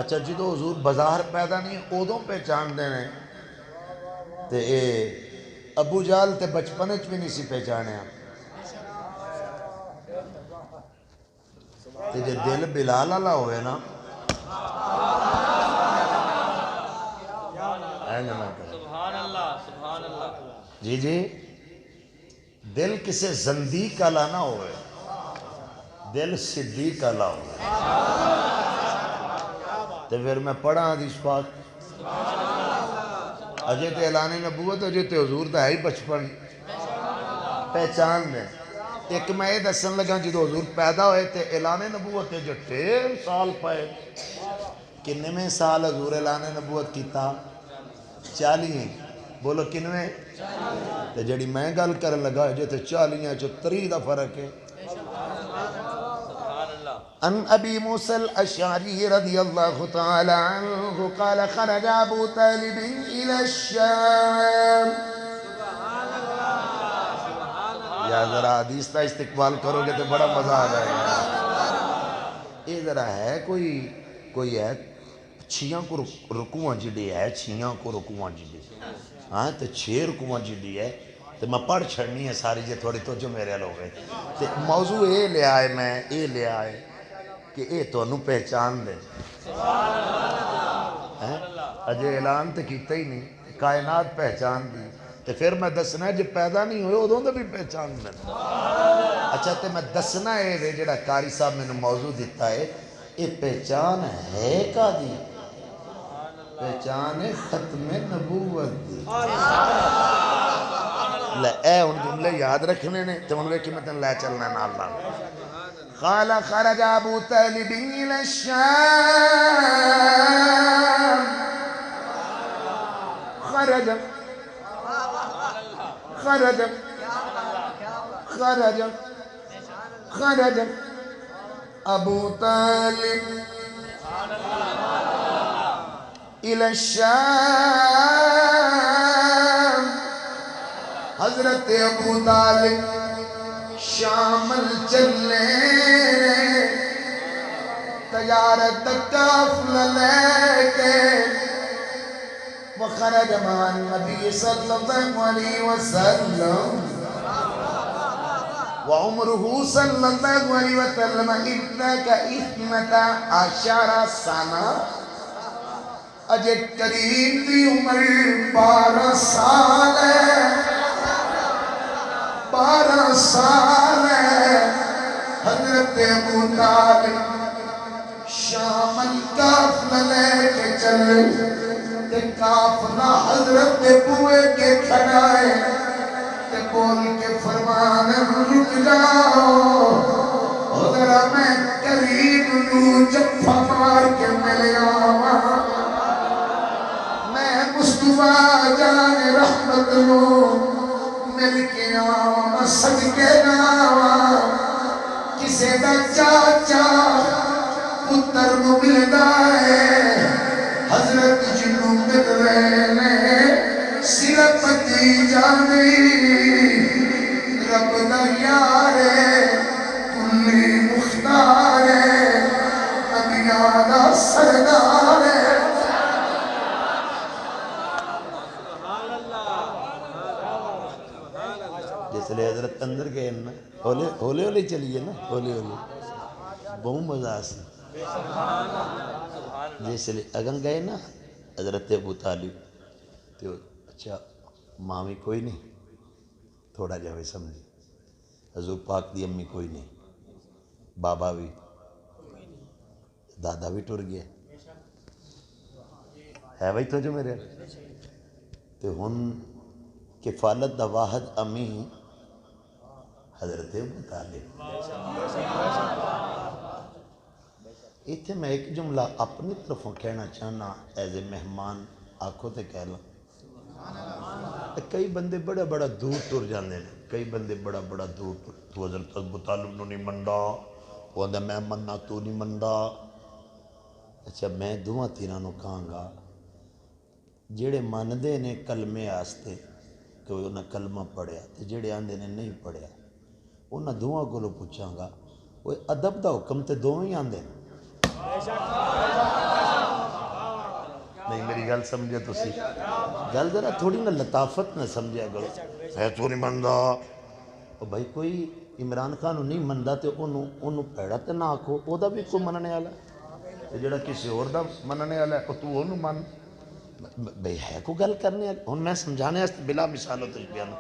اچھا جدو حضور بازار پیدا نہیں ادوں پہچان دینے تے اے ابو جال تے بچپنے بھی نہیں سی پہچانیا تے جے دل بلال والا ہوئے نا سبحان اللہ سبحان اللہ جی جی دل کسے زندیق والا نہ ہوئے دل صدیق والا ہوئے تے پھر میں پڑھا حدیث پاک اجے تے اعلان نبوت اجے تے حضور دا ہے ہی بچپن پہچان دیں ایک میں یہ دسن لگا جدو حضور پیدا ہوئے تے اعلان نبوت تے جو 13 سال پائے کنویں سال حضور اعلان نبوت کیتا 40 بولو کنویں تے جڑی میں گل کرن لگا جو تے 40 جو 30 دا فرق ہے ان ابی موسیٰ الاشعری رضی اللہ تعالی عنہ قال خرج ابو طالب الى الشام یا ذرا حدیث کا استقبال کرو گے تو بڑا مزہ آ جائے گا یہ ذرا ہے کوئی ہے چھیاں کو رکوعاں جڑی ہے چھیاں کو رکوعاں جڑی ہاں تو 6 رکوعاں جڑی ہے تو میں پڑھ چھڑنی ہے ساری جے تھوڑی توجہ میرے حل ہو گئے تو موضوع اے لے آئے میں اے لے آئے کہ اے تو انہوں پہچان دے اجے اعلان تو کیتا ہی نہیں کائنات پہچان دی تو پھر میں دسنا ہے جب پیدا نہیں ہوئے ادھوں تو بھی پہچان دے اچھا تو میں دسنا ہے وے جڑا قاری صاحب میں نے موضوع دیتا ہے یہ پہچان ہے کا دی پہچان ہے ختم نبوت دی لے اے ان جملے یاد رکھنے نے تو انہوں نے کہ میں تن لے چلنا نا اللہ قال خرج ابو طالب الى الشام خرج ابو طالب الى الشام حضرت ابو طالب شامل چلے تجارت کافلہ لے کے وخرج مع النبي صلى الله عليه وسلم وعمره صلى الله عليه وسلم ابنك 12 سنة اجے کریم دی عمر 12 سال ہے 12 سال ہے حضرت ابو طالب شام القافلہ لے کے چلے تے قافلہ حضرت بوئے کے کھڑائے تے بول کے فرمان رک جاؤ ادھرا میں کریم نو جفا مار کے ملے آما میں مصطفیٰ جان رحمت نو مل کے آما صدقے ناما کسے دا چاچا پتر نو ملدا ہے حضرت جنو مل رہے نے صرف دی جانی رب دا یار ہے کلی مختار ہے نبیاں دا سردار ہے جس لئے حضرت اندر گئے نا ہولے ہولے چلیے نا ہولے ہولے بہت مزہ سی جس لئے اگن گئے نا حضرت ابو طالب تو اچھا مامی کوئی نہیں تھوڑا جاوے سمجھے حضور پاک دی امی کوئی نہیں بابا بھی دادا بھی ٹر گیا ہے بھائی تو جو میرے تو ہن کفالت دا واحد امی حضرت ابو طالب ایتھے میں ایک جملہ اپنی طرفوں کہنا چاہنا ایز اے مہمان آنکھوں تے کہہ لوں کئی بندے بڑا بڑا دور ٹر جاندے ہیں کئی بندے بڑا بڑا دور ٹر تو حضرت ابو طالب نو نہیں منڈا وہ اندھا میں مننا تو نہیں منڈا اچھا میں دعا تیرانو کہاں گا جیڑے ماندے نے کلمے آستے کہ انہاں کلمہ پڑھیا تے جیڑے آندے نے نہیں پڑھیا انہاں دعا کو لو پوچھاں گا وہ ادب دا حکم تے دو ہی آندے گل سمجھے تسی گل ذرا تھوڑی نہ لطافت نہ سمجھیا کرو ہے تو نہیں مندا او بھائی کوئی عمران خان نہیں مندا تے انہوں پیڑا تے نہ آکھو او دا بھی کوئی مننے والا تے جڑا کسی اور دا مننے والا ہے تو انہوں من بھئی ہے کو گل کرنے والی ہن میں سمجھانے اس بلا مثالوں تے بیان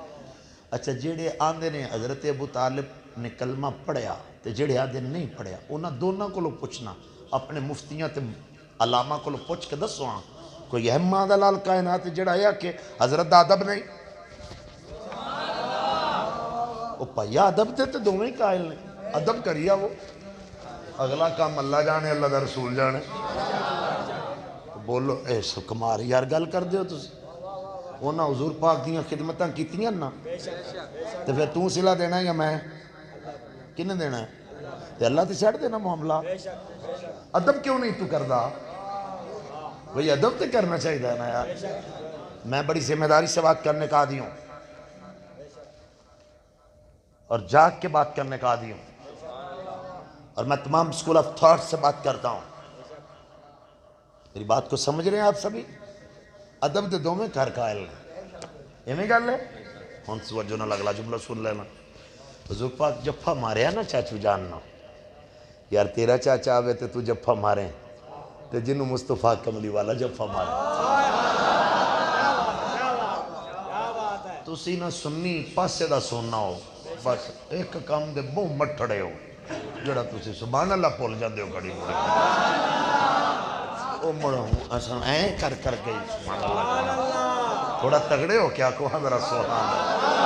اچھا جڑے آندے نے حضرت ابو طالب نے کلمہ پڑھیا تے جڑے آندے نہیں پڑھیا انہاں دونوں کو پوچھنا اپنے مفتیاں تے علامہ کو پوچھ کے دسو ہاں کوئی ہے مادہ لال کائنات جڑا ہے کہ حضرت دا ادب نہیں وہ پہیا ادب تے دونوں ہی قائل نے ادب کریا وہ اگلا کام اللہ جانے اللہ دا رسول جانے بولو اے سکمار یار گل کر دیو تسی انہاں حضور پاک دیاں خدمتاں کیتیاں نا تے پھر توں صلہ دینا یا میں کنے دینا ہے تے اللہ تے چھڑ دینا معاملہ ادب کیوں نہیں تو کردا وہی ادب تے کرنا چاہیے نا یار میں بڑی ذمہ داری سے بات کرنے کا عادی ہوں اور جاگ کے بات کرنے کا عادی ہوں اور میں تمام سکول آف تھاٹ سے بات کرتا ہوں میری بات کو سمجھ رہے ہیں آپ سبھی ادب دے دو میں گھر قائل ہیں یہ نہیں گل ہے ہن توجہ نہ اگلا جملہ سن لینا حضور پاک جفا ماریا نا چاچو جاننا یار تیرا چاچا آوے تے تو جفا مارے تے جنہوں مصطفیٰ کملی والا جفا مارے تسی نہ سنی پاسے دا سننا ہو بس ایک کام دے بہو مٹھڑے ہو جڑا تسی سبحان اللہ پول جاندے ہو کڑی مڑی او مڑا ہوں ایسا این کر کر گئی سبحان اللہ تھوڑا تگڑے ہو کیا کو ذرا سبحان اللہ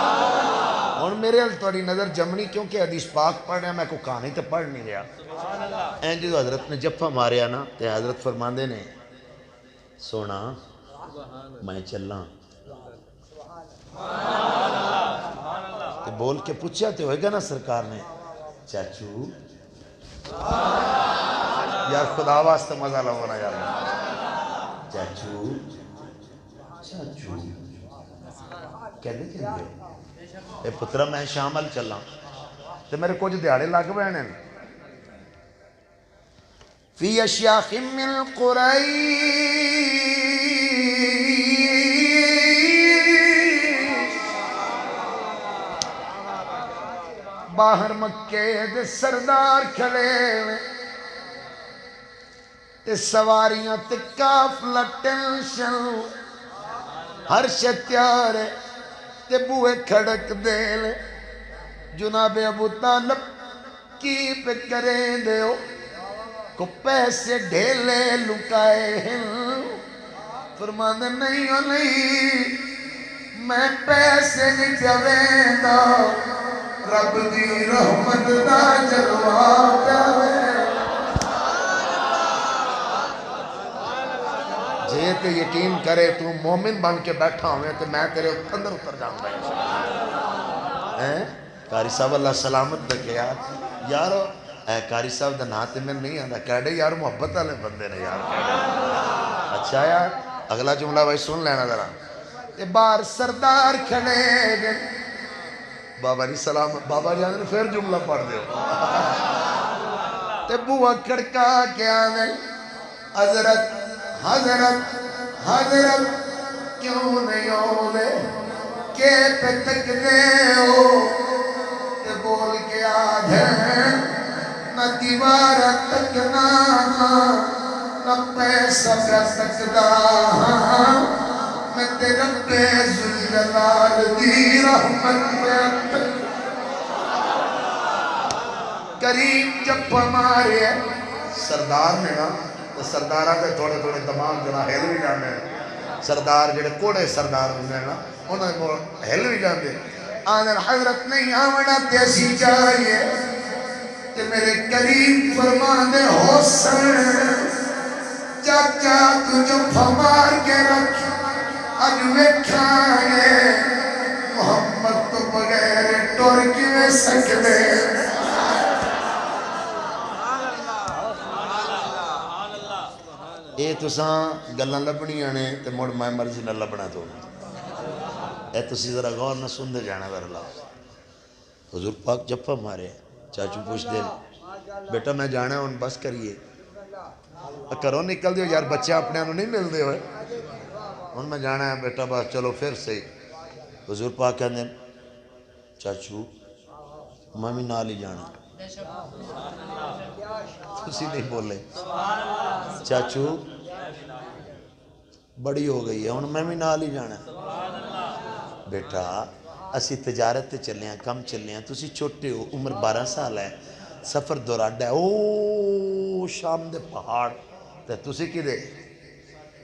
اور میرے حال تھوڑی نظر جمنی کیونکہ حدیث پاک پڑھ رہا میں کو کہانی تے پڑھ نہیں رہا این جو حضرت نے جفا ماریا نا تے حضرت فرماندے نے سونا میں چلنا تے بول کے پوچھا تے ہوئے گا نا سرکار نے چاچو یار خدا واسطہ مزہ لگونا یار چاچو چاچو کہنے اے پترہ میں شامل چلا تے میرے کچھ دیاڑے لگ بہنے فی اشیاخ من قریش باہر مکے دے سردار کھڑے تے سواریاں تے کافلہ ٹینشن ہر شتیار تے بوئے کھڑک دے جناب ابو طالب کی پہ کریں دے ہو کو پیسے ڈھیلے لکائے ہیں فرمانے نہیں ہو نہیں میں پیسے نہیں جویں دا رب دی رحمت دا جلوہ پہوے جے تے یقین کرے تو مومن بن کے بیٹھا ہوئے تو میں تیرے اندر اتر جاؤں گا قاری صاحب اللہ سلامت دکھے یارو اے قاری صاحب دا ناتے میں نہیں آندا کہڑے یار محبت والے بندے نے یار اچھا یار اگلا جملہ بھائی سن لینا ذرا یہ بار سردار کھڑے گئے بابا جی سلام بابا جی نے پھر جملہ پڑھ دیو تے بوا کڑکا کیا نہیں حضرت حضرت حضرت کیوں نہیں ہونے کہ پہ تکنے ہو تے بول کے آدھے نہ دیوار تکنا نہ پیسہ پہ تکدا میں تیرے پہ ذوالجلال دی رحمت پہ کریم جب ہمارے سردار نے نا سردارہ تے تھوڑے تھوڑے تمام جنا ہل بھی جانے سردار جڑے کوڑے سردار ہونے نا انہوں نے ہل بھی جانے آدھر حضرت نہیں آمنا تیسی چاہیے کہ میرے کریم فرمانے حسن چاچا تجھو پھمار کے رکھ اجوے کھانے محمد تو بغیر ٹورکی میں سکتے اے تساں گلہ لبنی آنے تے موڑ میں مرضی نہ لبنا تو اے تسی ذرا غور نہ سن دے جانا بر اللہ حضور پاک جپا مارے چاچو پوچھ دے بیٹا میں جانا ہوں بس کریے کرو نکل دیو یار بچے اپنے انہوں نہیں مل دے ہوئے ہوں میں جانا ہے بیٹا بس چلو پھر صحیح حضور پاک کہندے چاچو میں بھی نال ہی جانا تسی نہیں بولے چاچو بڑی ہو گئی ہے ہوں میں بھی نال ہی جانا بیٹا اسی تجارت تے چلے ہیں کم چلے ہیں تسی چھوٹے ہو عمر 12 سال ہے سفر دوراڈا ہے او شام دے پہاڑ تے تسی کی دے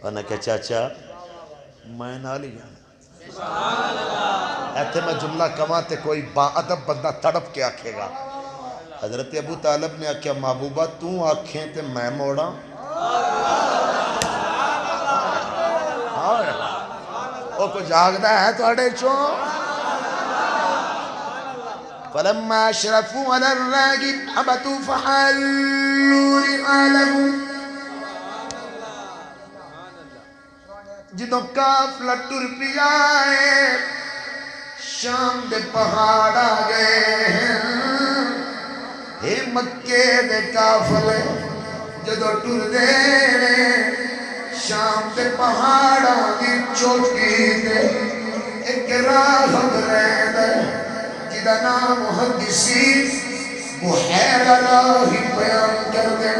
انہاں کہ چاچا میں نال ہی جانا ایتھے میں جملہ کما تے کوئی با ادب بندہ تڑپ کے آکھے گا حضرت ابو طالب نے آکھیا محبوبہ تو آکھیں تے میں موڑا وہ کو جاگدہ ہے تو اڑے چوں فلما اشرفوا على الراغب حبتوا فحلوا رحالهم جدوں قافلہ ٹر پیا ہے شام دے پہاڑ آ گئے ہیں اے مکے دے قافلے جدوں ٹر دے شام دے پہاڑ دی چوٹی دے ایک راہب رہندا جدا نام محدثین بحیر راہی بیان کر دے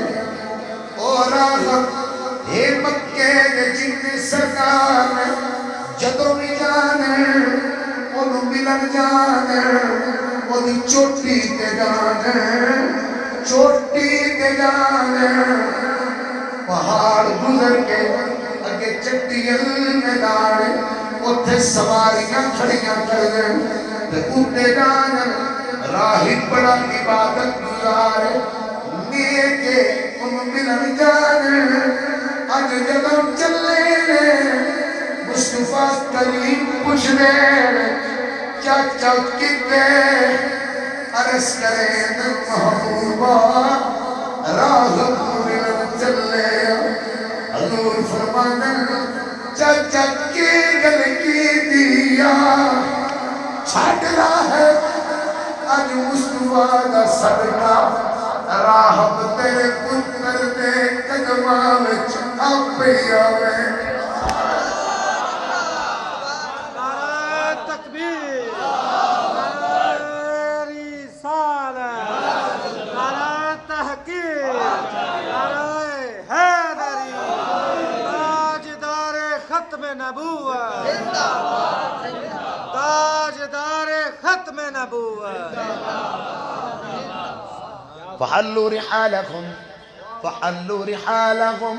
اور راہب اے مکے دے جن سرکار جدوں بھی جانے انہوں ملن جانے انہوں چوٹی تے جانے چوٹی تے جانے پہاڑ گزر کے اگے چٹیل میدان اتھے سواریاں کھڑیاں کر دیں تے اتے جانے راہی بڑا عبادت گزارے نیکے انہوں ملن جانے اج جدوں چلے مصطفیٰ کریم پوچھنے چاچا کتے عرض کریں محبوبہ راہب ملن چلے حضور فرمانے چاچا کی گل کی دیا چھٹ رہا ہے اج مصطفیٰ دا صدقہ راہب تیرے پتر دے قدماں وچ آپے آوے فحلوا رحالكم فحلوا رحالهم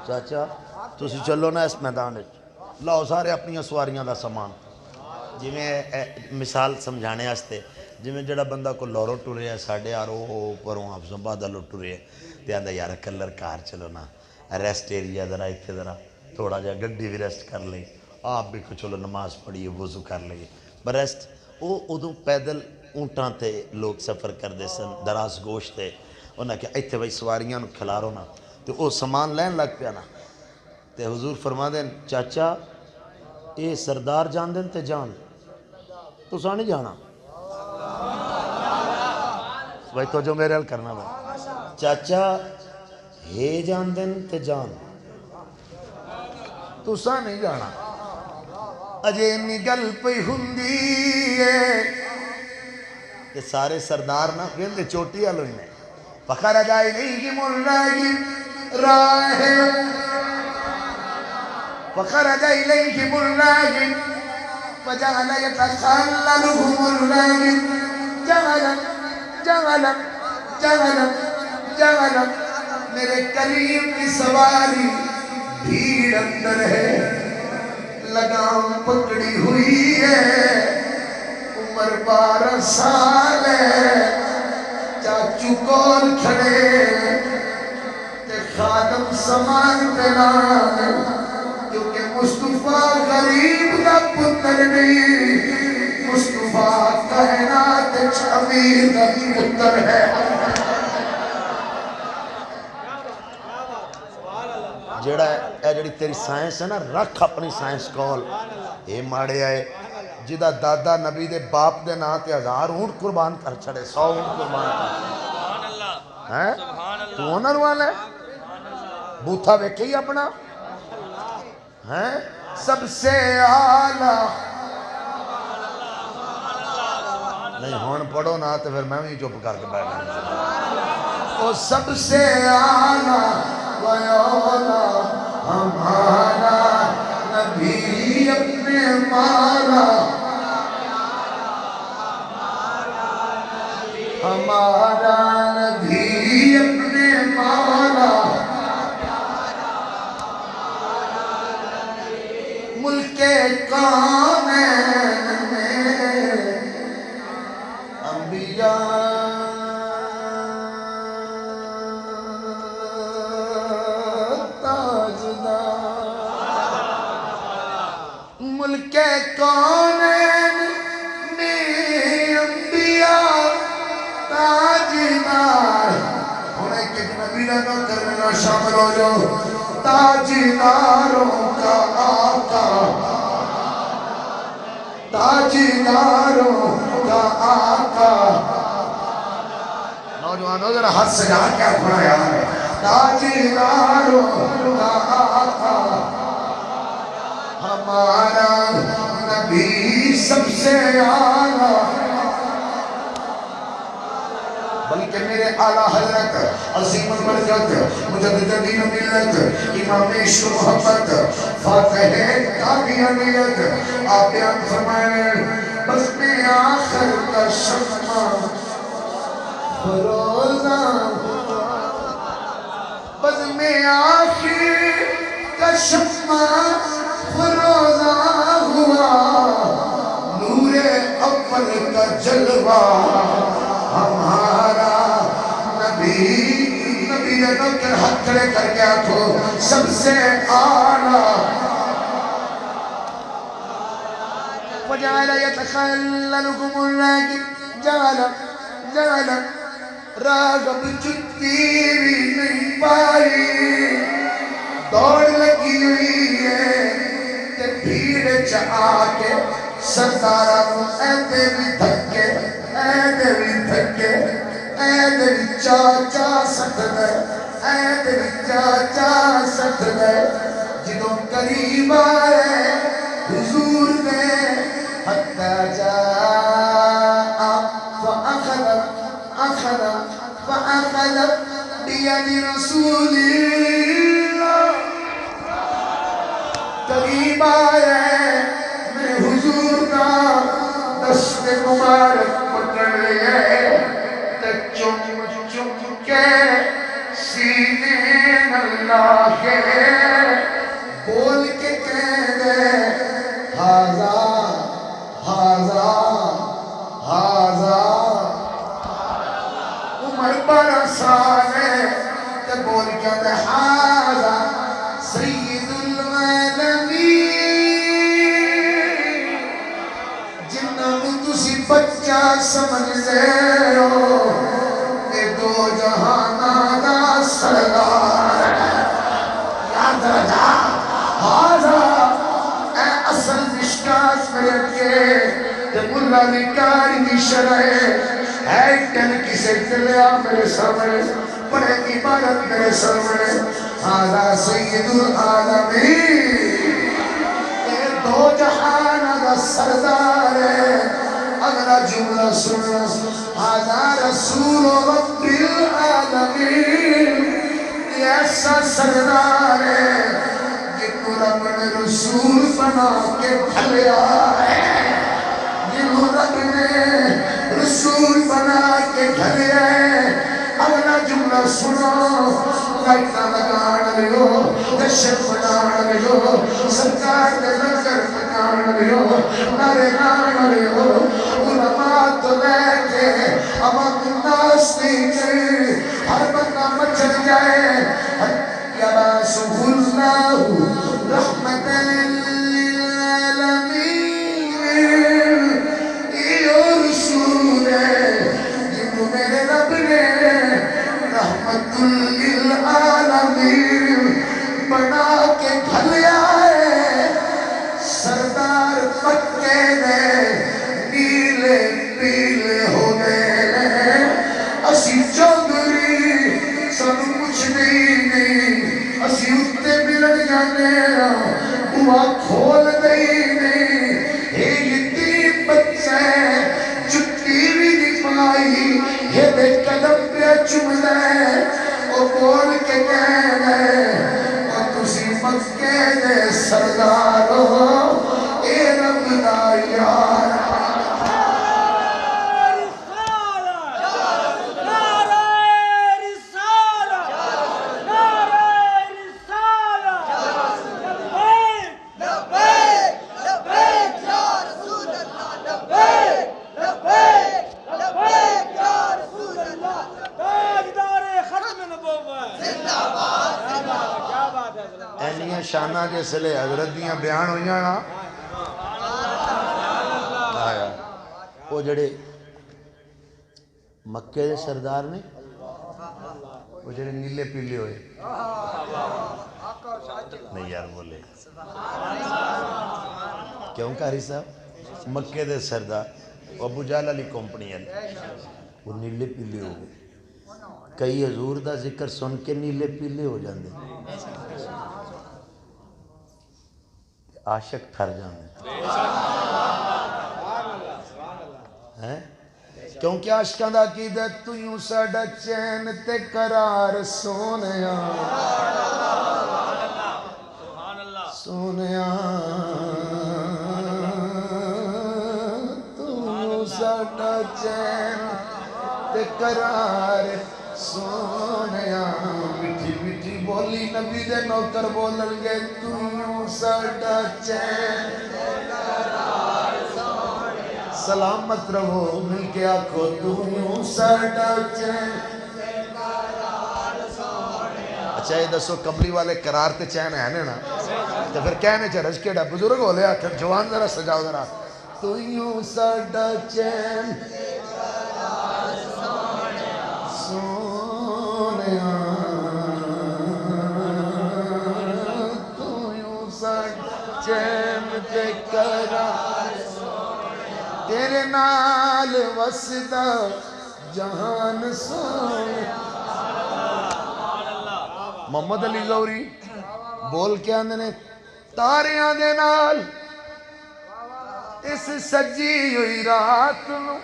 چاچا تسی چلو نا اس میدان لاؤ سارے اپنی سواریاں دا سامان جی میں مثال سمجھانے آستے جی میں جڑا بندہ کو لورو ٹورے ہے ساڑھے آرو پروں آپ سے بعد لو ٹورے ہے تے آندہ یارہ کلر کار چلو نا ریسٹ ایریا ذرا اتھے ذرا تھوڑا جا گڈی بھی ریسٹ کر لیں آپ بھی کچھ چلو نماز پڑھیے وضو کر لیں ریسٹ وہ ادوں پیدل اونٹاں تے لوگ سفر کر دے سن دراز گوشت تے انہاں کہ ایتھے بھائی سواریاں نو کھلارو نا تے او سامان لین لگ پیا نا تے حضور فرما دیں چاچا اے سردار جان دیں تے جان تو سا نہیں جانا بھائی تو جو میرے حل کرنا بھائی چاچا ہے جان دیں تے جان تو سا نہیں جانا اجے انی گل پئی ہوندی ہے کہ سارے سردار نہ کہندے چوٹی والوں نے فخرج الیہم الراغب راہب فخرج الیہم الراغب فجعل یتخللهم الراغب جعل میرے کریم کی سواری بھیڑ اندر ہے لگام پکڑی ہوئی ہے عمر 12 سال ہے چاچو کول کھڑے تے خادم سامان پہنانے کیونکہ مصطفیٰ غریب کا پتر نہیں مصطفیٰ کائنات امیر کا پتر ہے جڑا ہے جڑی تیری سائنس ہے نا رکھ اپنی سائنس کول اے ماڑے آئے جدا دادا نبی دے باپ دے نا تے 1000 اونٹ قربان کر چھڑے 100 اونٹ قربان کر تو انہوں والا ہے بوتھا ویکھی اپنا ہیں سب سے اعلیٰ نہیں ہون پڑھو نا تو پھر میں بھی چپ کر کے بیٹھا وہ سب سے اعلیٰ و اولا ہمارا نبی اپنے مالا ہمارا نبی اپنے مالا ملک کونین میں انبیاء ملک کونین میں انبیاء تاجدار ہونے کے نبی نہ کرنا شامل ہو جاؤ تاجداروں کا آقا تاجداروں کا آقا نوجوانوں ذرا ہاتھ سجا کیا پڑھا یار تاجداروں کا آقا ہمارا نبی سب سے اعلیٰ بلکہ میرے اعلیٰ حضرت عظیم البرکت مجدد دین ملت امام عشق محبت فاتح قادیانیت آپ بیان فرمائے بس میں آخر کا شمع فروزہ بس میں آخر کا شمع فروزہ ہوا نور اول کا جلوہ ہمارا نبی نبی نے نوکر ہاتھ کھڑے کر کے آنکھو سب سے اعلیٰ وجعل يتخللكم الراغب جعل راغب چھٹی بھی نہیں پائی دوڑ لگی ہوئی ہے تے بھیڑ چاہ کے سردارہ کو ایتے بھی دھکے ایتے بھی دھکے ایتے بھی چاچا سٹھ گئے ایتے بھی چاچا سٹھ گئے جنہوں قریب آئے حضور نے حتی جاء فأخذ بيد رسول اللہ قریب آئے میں حضور کا دست مبارک پکڑ لئے چم چم کے سینے اللہ کے بول کے کہہ دے ہاذا ہاذا ہاذا عمر 12 سال ہے تے بول کے دے ہاذا سید العالمین جنہوں تسی بچہ سمجھ دے ہو اے دو جہانہ دا سردار یاد رجا ہاذا اے اصل مشکاس میں رکھے تے ملا نکاری دی شرح ہے ٹن کسے چلیا میرے سامنے پڑھے عبادت میرے سامنے ہاذا سید العالمین اے دو جہانہ دا سردار ہے اگلا جملہ سننا ہاذا رسول رب العالمین یہ ایسا سردار ہے جنہوں رب نے رسول بنا کے بھلیا ہے جنہوں رب نے رسول بنا کے بھلیا ہے اگلا جملہ سنو لائٹا لگان لیو دشت بنان لیو سرکار دے لنگر بنان لیو نارے نان لیو علماء تو لے کے اما کناس نیچے ہر بندہ مچل جائے یباسہ اللہ رحمت للعالمین یہ رسول ہے جنہوں میرے رب نے رحمت للعالمین بنا کے گھلیا ہے سردار پکے نے نیلے پیلے ہو گئے اسی چودری بوا کھول دئی یہ بچے چٹی بھی نہیں پائی یہ قدم پہ چم لے وہ بول کے کہہ گئے اور تسی مکے دے سردار ہو اے رب دا یار شانہ کے سلے حضرت دیاں بیان ہوئی نا آیا وہ جڑے مکے دے سردار نے وہ جڑے نیلے پیلے ہوئے نہیں یار بولے کیوں کاری صاحب مکے دے سردار ابو جہل علی کمپنی ہے وہ نیلے پیلے ہو گئے کئی حضور دا ذکر سن کے نیلے پیلے ہو جاندے عاشق تھر جاندے ہیں کیونکہ عاشقاں دا عقیدہ تو یوں ساڈا چین تے قرار سونیا سونیا تو یوں ساڈا چین تے قرار سونیا میٹھی میٹھی بولی نبی دے نوکر بولن گے تو یوں ساڈا چین سلامت رہو مل کے آکھو تو یوں ساڈا چین اچھا یہ دسو کملی والے قرار تے چین ہے نا تو پھر کہنے چاہ رج کیڑا بزرگ ہو لیا جوان ذرا سجاؤ ذرا تو یوں ساڈا چین سونیا تو یوں ساڈا چین تے قرار تیرے نال وسدا جہان سونیا محمد علی غوری بول کے آندے نے تاریاں دے نال اس سجی ہوئی رات نو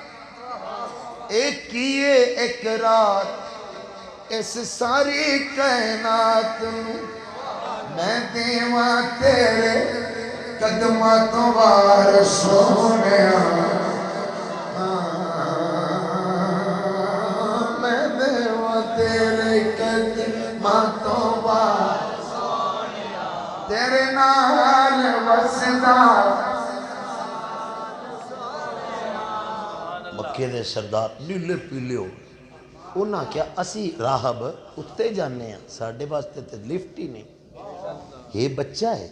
ایک کیے ایک رات اس ساری کائنات نو میں دیواں تیرے قدمہ تو وار سونیا میں دیواں تیرے قدمہ تو وار تیرے نال وسدا مکے دے سردار نیلے پیلے ہو انہاں کیا اسی راہب اتے جانے ہیں ساڑھے واسطے تے لفٹ ہی نہیں یہ بچہ ہے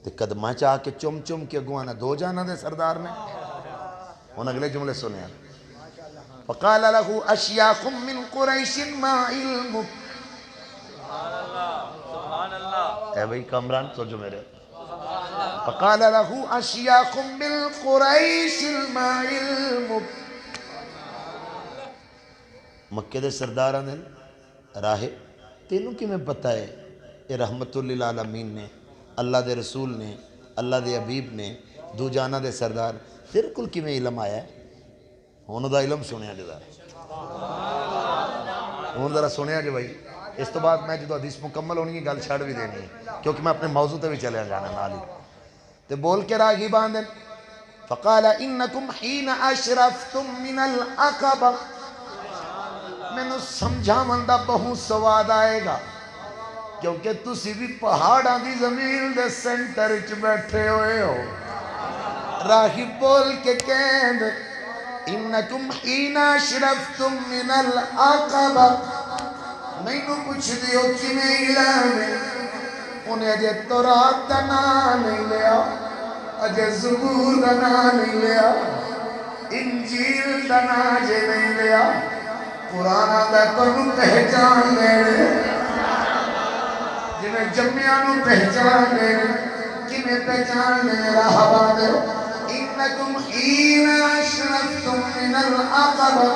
تے قدمہ چاہ کے چم چم کے گوانا دو جانا دے سردار نے ان اگلے جملے سنے ہیں فقال له اشیاخ من قریش ما علم اے بھئی کامران سوچو میرے فقال له اشیاخ من قریش ما علم مکہ دے سرداران دے راہے تینوں کی میں پتہ ہے اے رحمت للعالمین نے اللہ دے رسول نے اللہ دے حبیب نے دو جانا دے سردار تیرے کل کی میں علم آیا ہے ہونو دا علم سنیا جدا ہونو دا سنیا جو بھائی اس تو بعد میں جدو حدیث مکمل ہونی کی گل چھاڑ بھی دینی ہے کیونکہ میں اپنے موضوع تے بھی چلے جانا نالی تے بول کے راگی باندھن فقال انکم حین اشرفتم من العقبہ میں نو سمجھا مندہ بہت سواد آئے گا کیونکہ تسی بھی پہاڑاں دی زمین دے سینٹر چ بیٹھے ہوئے ہو راہی بول کے کہند انکم حین اشرفتم من العقبہ میں نو پوچھ دیو کہ میں علم انہیں اجے تورات دا نام نہیں لیا اجے زبور دا نام نہیں لیا انجیل دا نام جے نہیں لیا قرآن دا تنو پہچان لے جنہیں جمعیانو پہچان لے کمیں پہچان لے راہ باندے انکم حین اشرفتم من العقبہ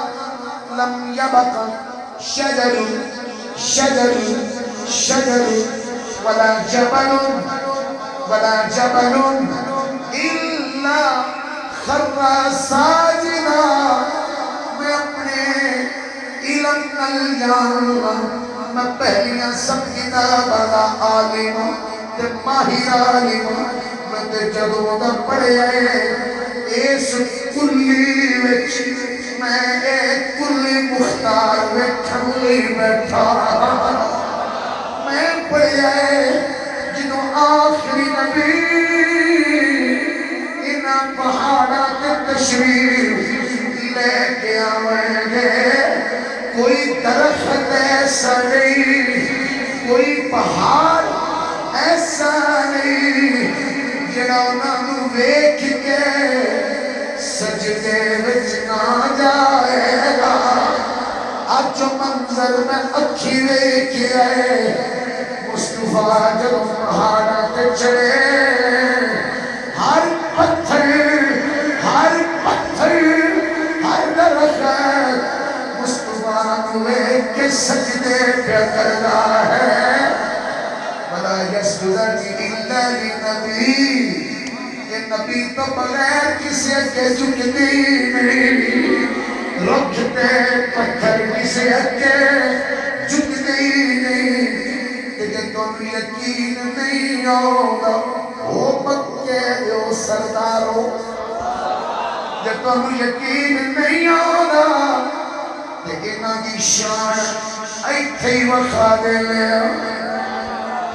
لم یبقا شجر شجر شجر ولا جبل ولا جبل الا خر ساجدا میں اپنے علم نل جانوا میں پہلیاں سب کتاباں دا عالم تے ماہر عالم میں تے جدوں دا پڑھیا اس کلی وچ میں ایک کلی مختار ویٹھن لئی بیٹھا میں پڑھیا جنوں آخری نبی انہاں پہاڑاں تے تشریف لے کے آویں گے کوئی درخت ایسا نہیں کوئی پہاڑ ایسا نہیں جڑا انہاں نوں ویکھ کے سجدے وچ نہ جائے گا آج جو منظر میں اکھی ویکھیا ہے مصطفیٰ جدوں پہاڑاں تے چڑھے ہر پتھر ہر درخت مصطفیٰ نوں ویکھ کے سجدے پہ کرنا ہے وَلَا يَسْجُدَنِ إِلَّا لِنَبِيٍّ کہ نبی تو بغیر کسی کے جھکتی نہیں رکھتے پتھر کسی کے جھکتی نہیں لیکن تم یقین نہیں ہوگا وہ مکے جو سرداروں جب تم یقین نہیں ہوگا لیکن آگی شان ایتھے ہی وقا دے لیا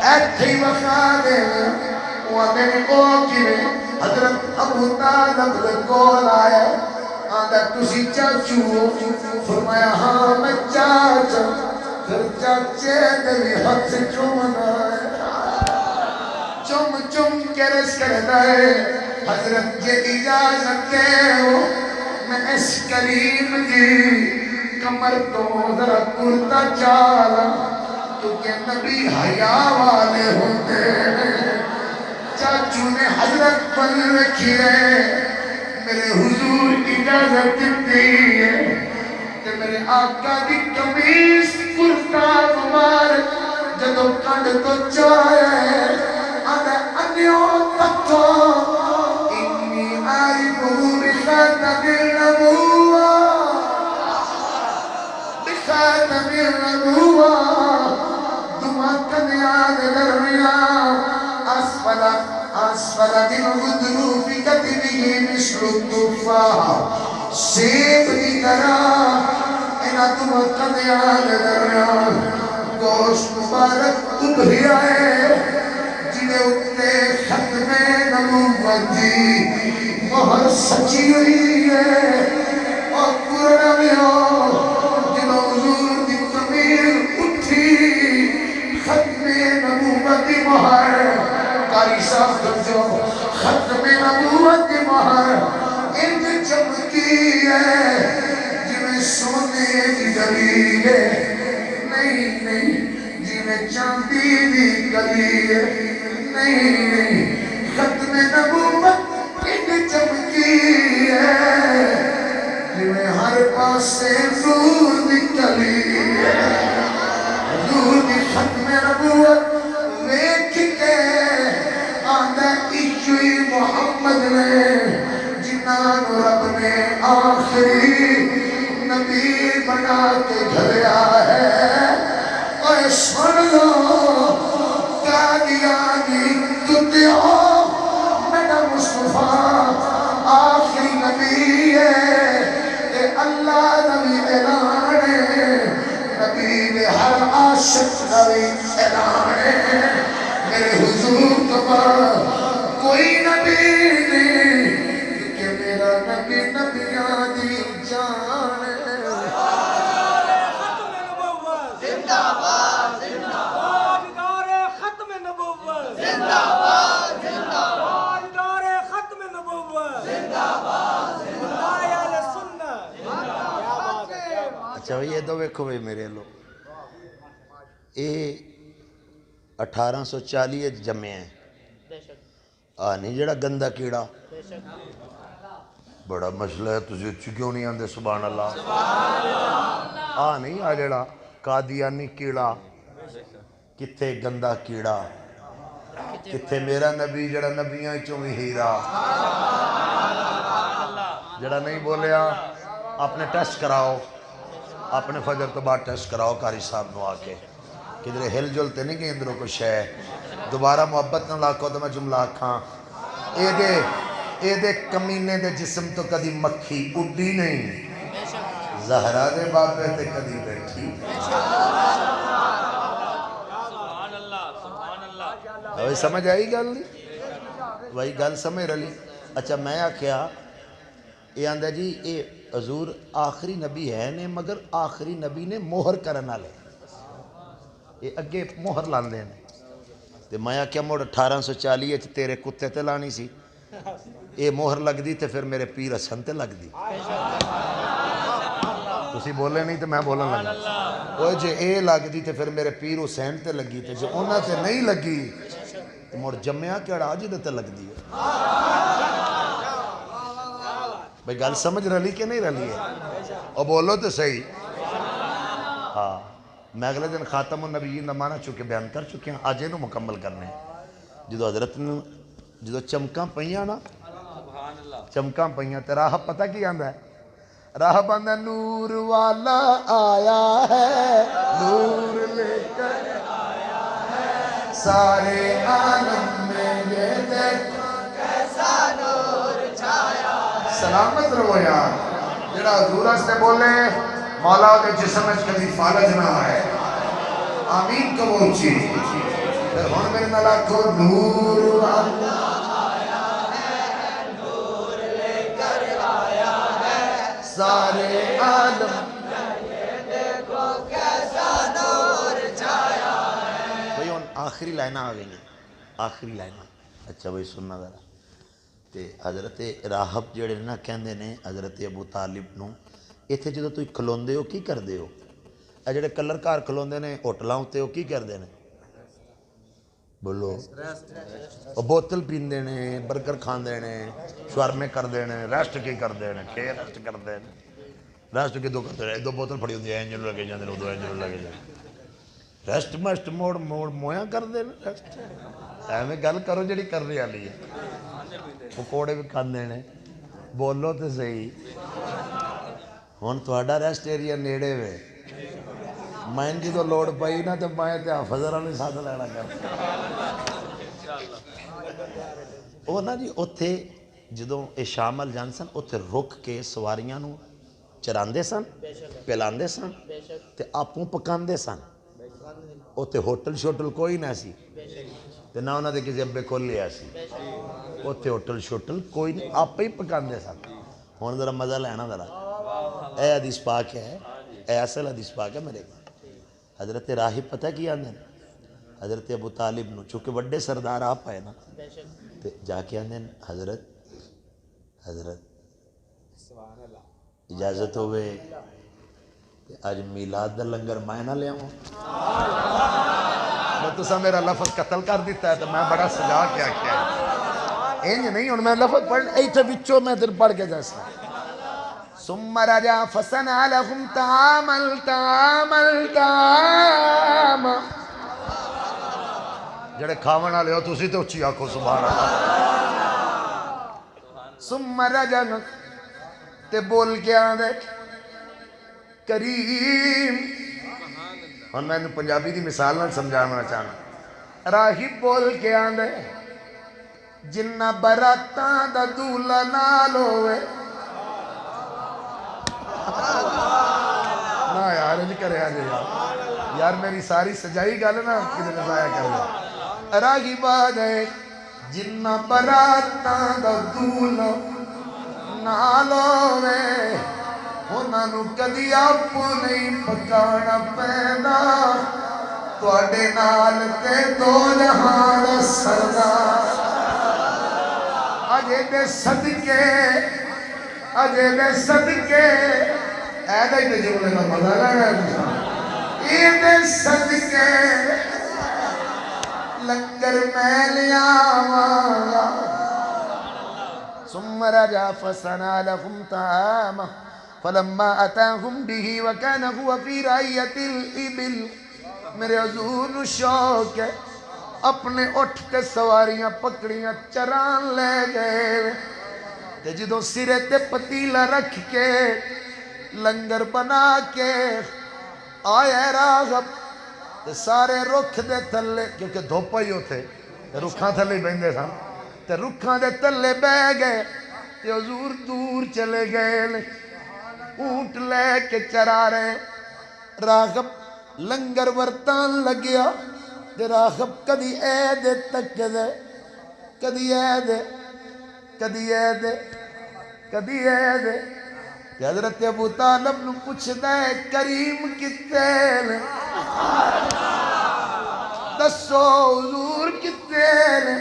ایتھے ہی وقا دے لیا وہاں نے کو کیوے حضرت ابو طالب لکول آیا آدھا تسی چاچو فرمایا ہاں میں چاچا پھر چاچے دلی ہاتھ چومنا ہے چم چم کے رس کرنا ہے حضرت یہ اجازت دے ہو میں اس کریم کی کمر تو ذرا کرتا چالا کیونکہ نبی حیا والے ہوتے ہیں چاچو نے حضرت بن رکھی ہے میرے حضور اجازت دیتی ہے کہ میرے آقا کی قمیص کرتا مبارک جدو کنڈ تو چاہے آدھے انیوں تکو انی آئی بہور خاتم النبوہ بخاتم النبوہ دماغ کنیان درمیان أسفل من غضروف كتبه مثل التفاح سیب کی طرح انہا تم قدیان درمیان گوشت مبارک ابھریا ہے جنہیں اتے ختم نبوت دی مہر سچی ہوئی ہے اور قرآن میں ہو جنہوں حضور دی تمیر اٹھی ختم نبوت دی مہر کاری صاحب جو ختم نبوت کی مہر انج چمکی ہے جویں سونے کی گلی ہے نہیں نہیں جویں چاندی دی گلی ہے نہیں ختم نبوت انج چمکی ہے جویں ہر پاسے نور دی گلی ہے حضور دی ختم نبوت ویکھ کے ایشوی محمد نے جنان رب نے آخری نبی بنا کے گھلیا ہے اور سن لو قادیانی تتیو میرا مصطفیٰ آخری نبی ہے کہ اللہ نبی اعلان ہے نبی نے ہر عاشق نبی اعلان ہے میرے حضور تبار کوئی نبی نہیں کہ میرا نبی نبیاں دی جان ہے ختم نبوت زندہ باد زندہ باد ختم نبوت زندہ باد زندہ باد ختم نبوت زندہ باد اہل سنت کیا بات ہے اچھا یہ تو ویکھو بھئی میرے لوگ اے 1840 جمعے ہیں نہیں جڑا گندہ کیڑا بڑا مسئلہ ہے تجھے اچھی کیوں نہیں آندے سبحان اللہ نہیں جڑا قادیانی کیڑا کتے گندہ کیڑا کتھے میرا نبی جڑا نبیاں چوں بھی ہیرا جڑا نہیں بولیا اپنے ٹیسٹ کراؤ اپنے فجر تو بعد ٹیسٹ کراؤ قاری صاحب نو آ کے کدھر ہل جل تے نہیں کہ اندروں کچھ ہے دوبارہ محبت نہ لاکھو تو میں جملہ آکھاں اے دے کمینے دے جسم تو کدی مکھی اڈی نہیں زہرا دے بابے تے کدی بیٹھی وہی سمجھ آئی گل نہیں وہی گل سمجھ رلی اچھا میں آکھیا یہ آندہ جی یہ حضور آخری نبی ہے نے مگر آخری نبی نے مہر کرنا لے یہ اگے مہر لاندے ہیں تے میں کیا موڑ 1840 تیرے کتے تے لانی سی یہ مہر لگ دی تے پھر میرے پیر حسن تے لگ دی تسی بولے نہیں تے میں بولن لگا وہ جے اے لگ دی تے پھر میرے پیر حسین تے لگی تے جو انہاں تے نہیں لگی تے موڑ جمعہ کیڑا جدے تے لگ دی بھئی گل سمجھ رلی کہ نہیں رلی ہے اور بولو تو صحیح ہاں میں اگلے دن خاتم النبیین دا معنی چکے بیان کر چکے ہیں آج انہوں مکمل کرنے جدو حضرت نے جدو چمکاں پہیاں نا چمکاں پہیاں تے راہ پتہ کی آندہ ہے راہ بندہ نور والا آیا ہے نور لے کر آیا ہے سارے عالم میں یہ دیکھو کیسا نور چھایا ہے سلامت رہو یار جڑا حضور سے بولے مولا کے جسم میں کبھی فالج نہ آئے آمین کو بولچی پھر ہون میرے نالا کو نور والا آیا ہے نور لے کر آیا ہے سارے عالم یہ دیکھو کیسا نور چھایا ہے بھئی ان آخری لائنہ آ گئی ہیں آخری لائنہ اچھا بھئی سننا ذرا تے حضرت راہب جڑے نا کہندے نے حضرت ابو طالب نو ایتھے جدو تُوئی کھلوندے ہو کی کر دے ہو اے جڑے کلر کار کھلوندے نے ہوٹلاں ہوتے ہو کی کر دے نے بولو اور بوتل پین دے نے برگر کھان دے نے شوارمے کر دے نے ریسٹ کی کر دے نے کھے ریسٹ کر دے نے ریسٹ کی دو کر دے دو بوتل پھڑی ہوندی ہے انجل لگے جاندے نے دو انجل لگے جاندے ریسٹ مسٹ موڑ مویاں کر دے نے ریسٹ ایویں گل کرو جڑی کر رہی والی ہے پکوڑے بھی کھاندے نے بولو تے صحیح ہن تہاڈا ریسٹ ایریا نیڑے وے میں جدو لوڑ پئی نا تے میں تے حافظ نے ساتھ لینا کر او نا جی اوتھے جدوں اے شامل جان سن اوتھے رک کے سواریاں نو چراندے سن پلاندے سن تے آپوں پکاندے سن اوتھے ہوٹل شوٹل کوئی نہ سی تے نہ انہاں دے کسی ابے کھولیا سی اوتھے ہوٹل شوٹل کوئی نہیں آپ ہی پکاندے سن ہن ذرا مزہ لینا ذرا اے حدیث پاک ہے اے اصل حدیث پاک ہے میرے حضرت راہب پتہ کی آندے حضرت ابو طالب نو چونکہ وڈے سردار آپ آئے نا تے جا کے آندے حضرت اجازت ہوئے آج میلاد دا لنگر میں نہ لے آؤں میں تو سا میرا لفظ قتل کر دیتا ہے تو میں بڑا سجا کیا ہے اینج نہیں ہوں میں لفظ پڑھ ایتھے بچوں میں در پڑھ کے جیسا ثم رجع فصنع لهم طعاما جڑے کھاون والے ہو تسی تے اچھی آکھو سبحان اللہ ثم رجع تے بول کے آندے کریم ہن میں پنجابی دی مثال نال سمجھانا چاہنا راہب بول کے آندے جنہ براتاں دا دولا نال ہوئے نا یار نہیں کرے آجے یار میری ساری سجائی گل نا کدھر ضائع کر لیا راغب آدھے جنہ براتاں دا دولا نال ہوئے انہاں نو کدی آپ نہیں پکانا پیدا تواڈے نال تے دو جہان سردار اجے دے صدقے ایدہ ہی تے جملے کا مزہ لگا ہے ایدے صدقے لنگر میں لیا مالا ثم رجع فصنع لهم طعاما فلما اتاهم به وكان هو في رعية الإبل میرے حضور نو شوق ہے اپنے اٹھ تے سواریاں پکڑیاں چران لے گئے تے جدوں سرے تے پتیلا رکھ کے لنگر بنا کے آیا راغب تے سارے رکھ دے تھلے کیونکہ دھوپا ہی ہوتے رکھاں تھلے ہی بہندے سن تے رکھاں دے تھلے بہ گئے تے حضور دور چلے گئے اونٹ لے کے چرا رہے راغب لنگر ورتان لگیا تے راغب کدی اے دے تک دے کدی اے دے کدی اے دے کدی اے دے تے حضرت ابو طالب نو پوچھ دے کریم کتے نے دسو حضور کتے نے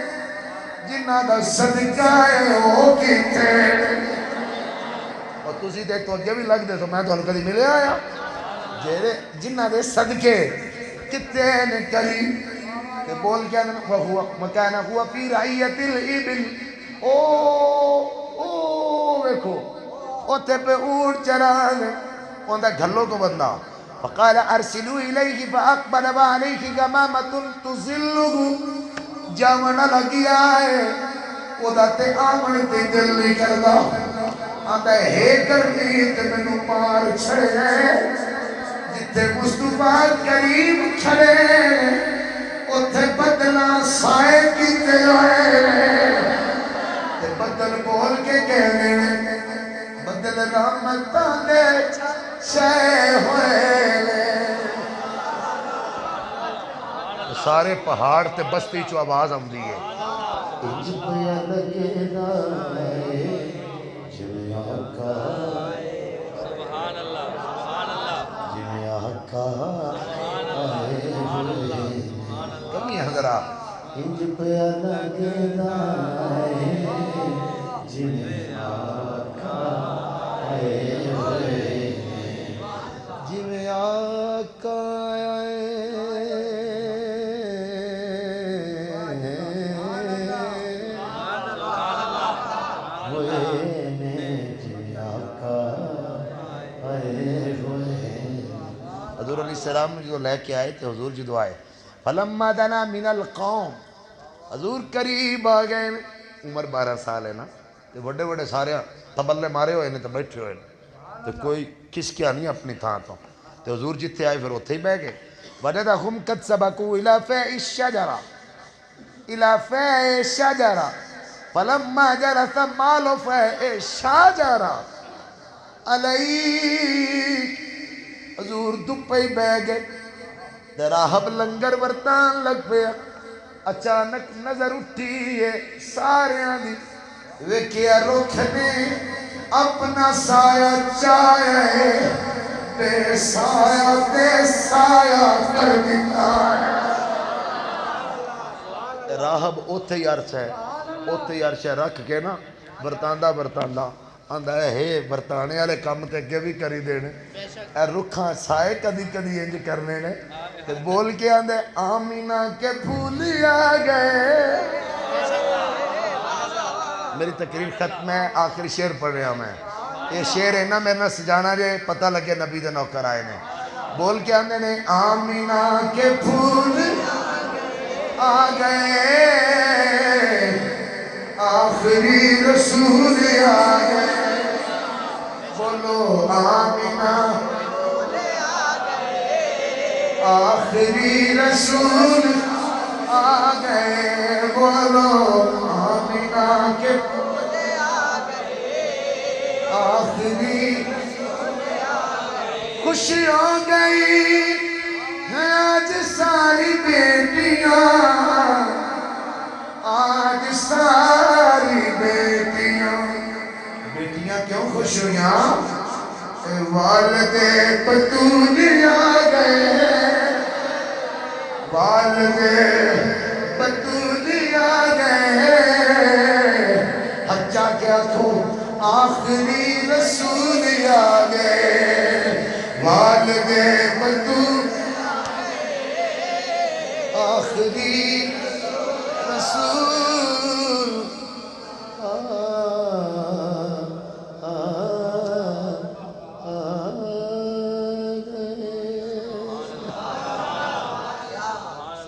جنہ دا صدقہ ہے وہ کتے نے اور تسی دیکھ تو اگے بھی لگ دے تو میں تو کدی ملے آیا جیرے جنہ دے صدقے کتے نے کریم تے بول کیا مکانہ ہوا فی رعیت الابل او ویکھو اوتے پہ اونٹ چرانے اندہ گھلوں کو بندہ فقال ارسلوا الیہ فاقبل وعلیہ غمامۃ تظلہ جامنا لگی آئے ادا تے آمن تے دل نہیں کردا آندا ہے کرنی تے مینوں مار چھڑے جتھے مصطفیٰ کریم کھڑے اتھے بدلا سائے کیتے ہوئے تے بدل بول کے کہنے بدل رحمتاں دے چھے ہوئے سارے پہاڑ تے بستی چو آواز آمدی ہے انج پیا لگے دائے جویں آقا سبحان اللہ سبحان اللہ جویں آقا آئے ہوئے کمی ہے ذرا انج پیا لگے دائے جویں آقا آئے ہوئے جویں آقا حضور علیہ السلام نے جو لے کے آئے تھے حضور جدو آئے فلما دنا من القوم حضور قریب آ گئے عمر 12 سال ہے نا تو بڑے بڑے سارے تبلے مارے ہوئے نے تو بیٹھے ہوئے تو کوئی کس کیا نہیں اپنی تھا تو حضور جتے آئے پھر اتھے ہی بہ گئے وجدہم قد سبقوا الى فیع الشجرہ الى فیع الشجرہ فلما جلس مال فیع الشجرہ علیہ حضور دپے ہی بہ گئے راہب لنگر ورتان لگ پیا اچانک نظر اٹھی ہے سارے دی ویکھیا رکھ نے اپنا سایہ چاہیا ہے بے سایہ کر دیتا ہے راہب اوتھے ہی عرش ہے رکھ کے نا برتاندہ آندہ ہے برطانے والے کام تے اگے بھی کری دینے اے رکھاں سائے کدی کدی انج کرنے نے تے بول کے آندے آمینہ کے پھولی آ گئے میری تقریر ختم ہے آخری شعر پڑھ رہا میں یہ شعر ہے نا میرے نہ سجانا جے پتہ لگے نبی دے نوکر آئے نے بول کے آندے نے آمینہ کے پھول آ گئے آخری رسول آ گئے بولو آمینہ آخری رسول آ گئے بولو آمینہ کے آخری خوشی ہو گئی ہیں آج ساری بیٹیاں آج ساری بیٹیاں کیوں خوش ہویاں والد بطول آ گئے والد بطول آ گئے حجہ کیا تو آخری رسول آ گئے والد بطول آخری رسول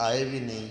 ਆਏ ਵੀ ਨਹੀਂ,